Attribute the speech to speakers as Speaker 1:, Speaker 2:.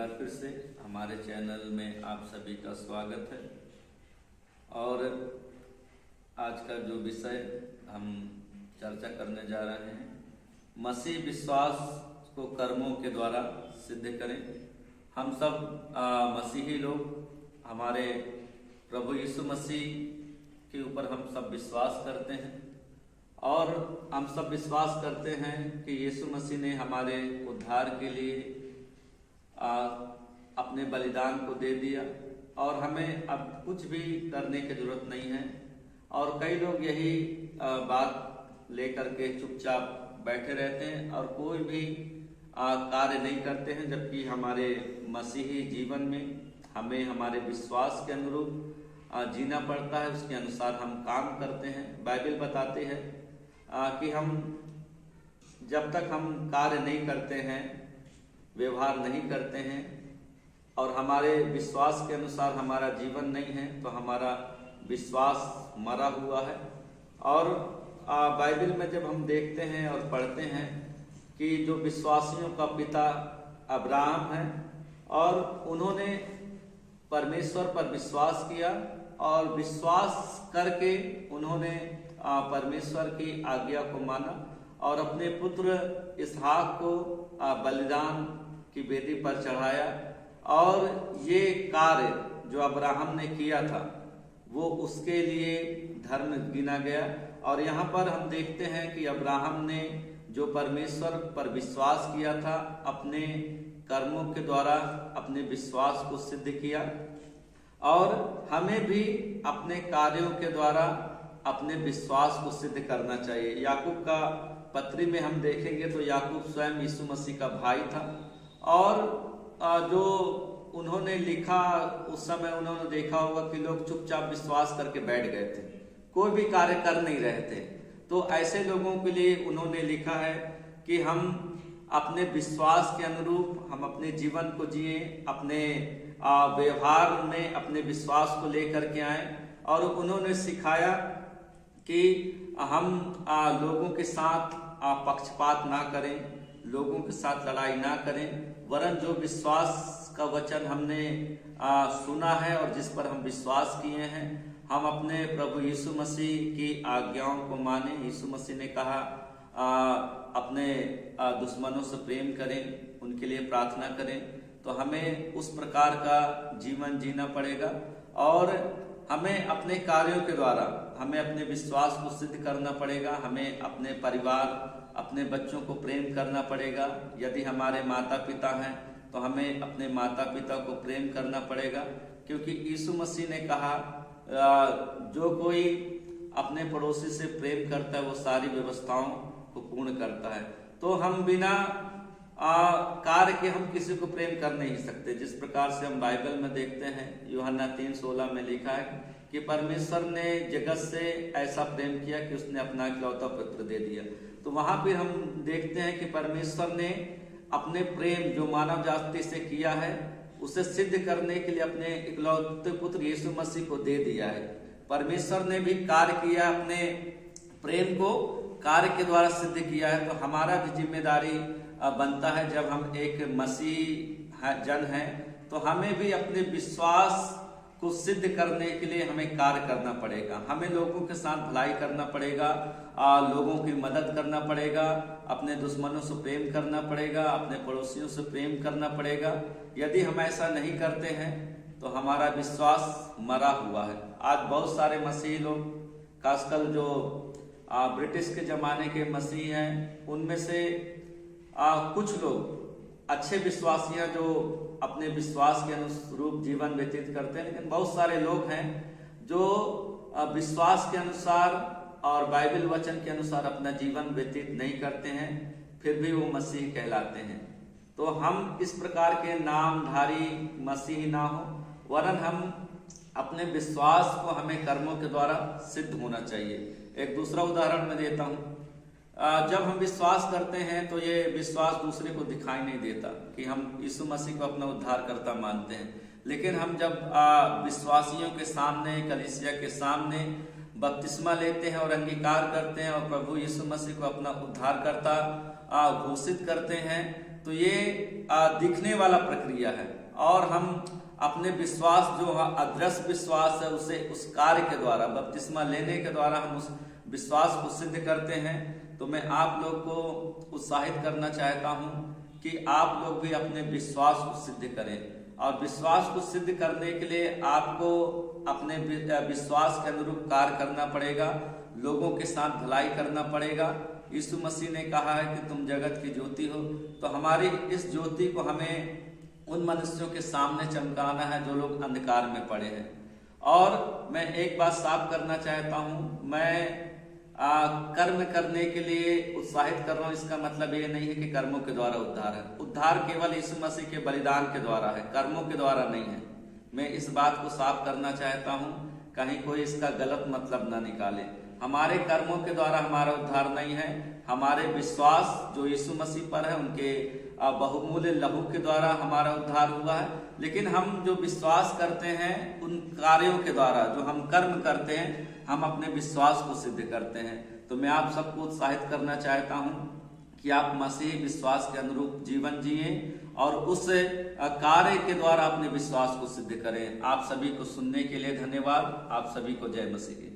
Speaker 1: बार फिर से हमारे चैनल में आप सभी का स्वागत है। और आज का जो विषय हम चर्चा करने जा रहे हैं, मसीह विश्वास को कर्मों के द्वारा सिद्ध करें। हम सब मसीही लोग, हमारे प्रभु यीशु मसीह के ऊपर हम सब विश्वास करते हैं और हम सब विश्वास करते हैं कि यीशु मसीह ने हमारे उद्धार के लिए अपने बलिदान को दे दिया और हमें अब कुछ भी करने की जरूरत नहीं है। और कई लोग यही बात लेकर के चुपचाप बैठे रहते हैं और कोई भी कार्य नहीं करते हैं, जबकि हमारे मसीही जीवन में हमें हमारे विश्वास के अनुरूप जीना पड़ता है, उसके अनुसार हम काम करते हैं। बाइबल बताती है कि हम जब तक हम कार्य नहीं करते हैं, व्यवहार नहीं करते हैं और हमारे विश्वास के अनुसार हमारा जीवन नहीं है, तो हमारा विश्वास मरा हुआ है। और बाइबल में जब हम देखते हैं और पढ़ते हैं कि जो विश्वासियों का पिता अब्राहम है और उन्होंने परमेश्वर पर विश्वास किया और विश्वास करके उन्होंने परमेश्वर की आज्ञा को माना और अपने पुत्र इसहाक को बलिदान की वेदी पर चढ़ाया। और ये कार्य जो अब्राहम ने किया था वो उसके लिए धर्म गिना गया। और यहाँ पर हम देखते हैं कि अब्राहम ने जो परमेश्वर पर विश्वास किया था, अपने कर्मों के द्वारा अपने विश्वास को सिद्ध किया। और हमें भी अपने कार्यों के द्वारा अपने विश्वास को सिद्ध करना चाहिए। याकूब का पत्री में हम देखेंगे तो याकूब स्वयं यीशु मसीह का भाई था और जो उन्होंने लिखा उस समय उन्होंने देखा होगा कि लोग चुपचाप विश्वास करके बैठ गए थे, कोई भी कार्य कर नहीं रहे थे। तो ऐसे लोगों के लिए उन्होंने लिखा है कि हम अपने विश्वास के अनुरूप हम अपने जीवन को जिए, अपने व्यवहार में अपने विश्वास को लेकर के आए। और उन्होंने सिखाया कि हम लोगों के साथ पक्षपात ना करें, लोगों के साथ लड़ाई ना करें, वरन जो विश्वास का वचन हमने सुना है और जिस पर हम विश्वास किए हैं, हम अपने प्रभु यीशु मसीह की आज्ञाओं को माने। यीशु मसीह ने कहा अपने दुश्मनों से प्रेम करें, उनके लिए प्रार्थना करें। तो हमें उस प्रकार का जीवन जीना पड़ेगा और हमें अपने कार्यों के द्वारा हमें अपने विश्वास को सिद्ध करना पड़ेगा। हमें अपने परिवार, अपने बच्चों को प्रेम करना पड़ेगा। यदि हमारे माता पिता हैं तो हमें अपने माता पिता को प्रेम करना पड़ेगा, क्योंकि यीशु मसीह ने कहा जो कोई अपने पड़ोसी से प्रेम करता है वो सारी व्यवस्थाओं को पूर्ण करता है। तो हम बिना कार्य के हम किसी को प्रेम कर नहीं सकते। जिस प्रकार से हम बाइबल में देखते हैं, यूहन्ना 3:16 में लिखा है कि परमेश्वर ने जगत से ऐसा प्रेम किया कि उसने अपना इकलौता पुत्र दे दिया। तो वहां पर हम देखते हैं कि परमेश्वर ने अपने प्रेम जो मानव जाति से किया है उसे सिद्ध करने के लिए अपने इकलौते पुत्र यीशु मसीह को दे दिया है। परमेश्वर ने भी कार्य किया, अपने प्रेम को कार्य के द्वारा सिद्ध किया है। तो हमारा भी जिम्मेदारी बनता है, जब हम एक मसीह जन हैं तो हमें भी अपने विश्वास को सिद्ध करने के लिए हमें कार्य करना पड़ेगा। हमें लोगों के साथ भलाई करना पड़ेगा, लोगों की मदद करना पड़ेगा, अपने दुश्मनों से प्रेम करना पड़ेगा, अपने पड़ोसियों से प्रेम करना पड़ेगा। यदि हम ऐसा नहीं करते हैं तो हमारा विश्वास मरा हुआ है। आज बहुत सारे मसीही लोग, खासकर जो ब्रिटिश के जमाने के मसीह हैं, उनमें से कुछ लोग अच्छे विश्वासी हैं जो अपने विश्वास के अनुरूप जीवन व्यतीत करते हैं, लेकिन बहुत सारे लोग हैं जो विश्वास के अनुसार और बाइबल वचन के अनुसार अपना जीवन व्यतीत नहीं करते हैं, फिर भी वो मसीह कहलाते हैं। तो हम इस प्रकार के नामधारी मसीह ना हो, वरन हम अपने विश्वास को हमें कर्मों के द्वारा सिद्ध होना चाहिए। एक दूसरा उदाहरण मैं देता हूँ। जब हम विश्वास करते हैं तो ये विश्वास दूसरे को दिखाई नहीं देता कि हम यीशु मसीह को अपना उद्धारकर्ता मानते हैं, लेकिन हम जब विश्वासियों के सामने, कलीसिया के सामने बपतिस्मा लेते हैं और अंगीकार करते हैं और प्रभु यीशु मसीह को अपना उद्धारकर्ता घोषित करते हैं, तो ये दिखने वाला प्रक्रिया है, और हम अपने विश्वास जो अदृश्य विश्वास है उसे उस कार्य के द्वारा, बपतिस्मा लेने के द्वारा हम उस विश्वास को सिद्ध करते हैं। तो मैं आप लोग को उत्साहित करना चाहता हूं कि आप लोग भी अपने विश्वास को सिद्ध करें, और विश्वास को सिद्ध करने के लिए आपको अपने विश्वास के अनुरूप कार्य करना पड़ेगा, लोगों के साथ भलाई करना पड़ेगा। यीशु मसीह ने कहा है कि तुम जगत की ज्योति हो, तो हमारी इस ज्योति को हमें उन मनुष्यों के सामने चमकाना है जो लोग अंधकार में पड़े हैं। और मैं एक बात साफ करना चाहता हूं, मैं कर्म करने के लिए उत्साहित कर रहा हूं, इसका मतलब ये नहीं है कि कर्मों के द्वारा उद्धार है। उद्धार केवल यीशु मसीह के बलिदान के द्वारा है, कर्मों के द्वारा नहीं है। मैं इस बात को साफ करना चाहता हूं, कहीं कोई इसका गलत मतलब ना निकाले। हमारे कर्मों के द्वारा हमारा उद्धार नहीं है, हमारे विश्वास जो यीशु मसीह पर है, उनके बहुमूल्य लहू के द्वारा हमारा उद्धार हुआ है। लेकिन हम जो विश्वास करते हैं उन कार्यों के द्वारा, जो हम कर्म करते हैं, हम अपने विश्वास को सिद्ध करते हैं। तो मैं आप सबको उत्साहित करना चाहता हूं कि आप मसीही विश्वास के अनुरूप जीवन जिए और उस कार्य के द्वारा अपने विश्वास को सिद्ध करें। आप सभी को सुनने के लिए धन्यवाद। आप सभी को जय मसीह।